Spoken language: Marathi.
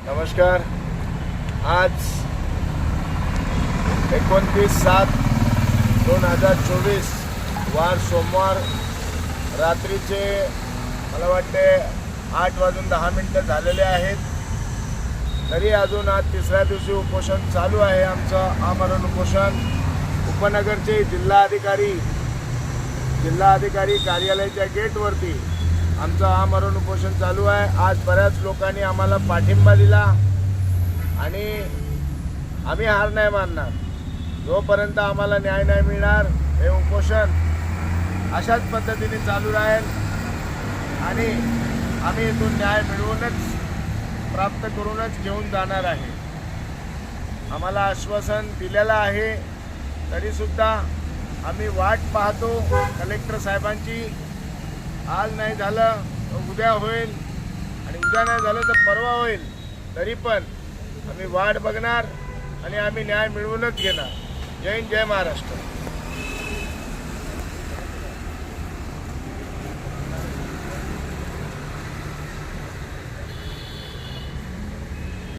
नमस्कार। आज 29/7/2024 वार सोमवार रात्रीचे मला वाटते 8:10 झालेले आहेत। तरी अजून आज तिसऱ्या दिवशी उपोषण चालू आहे। आमचं आमरण उपोषण उपनगरचे जिल्हाधिकारी कार्यालयाच्या गेटवरती आमचं आमरण उपोषण चालू आहे। आज बऱ्याच लोकांनी आम्हाला पाठिंबा दिला आणि आम्ही हार नाही मानणार। जोपर्यंत आम्हाला न्याय नाही मिळणार हे उपोषण अशाच पद्धतीने चालू राहील आणि आम्ही इथून न्याय मिळवूनच प्राप्त करूनच घेऊन जाणार आहे। आम्हाला आश्वासन दिलेलं आहे, तरीसुद्धा आम्ही वाट पाहतो कलेक्टर साहेबांची। आज नाही झालं तर उद्या होईल आणि उद्या नाही झालं तर परवा होईल, तरी पण आम्ही वाट बघणार आणि आम्ही न्याय मिळवूनच घेणार। जय हिंद, जय महाराष्ट्र।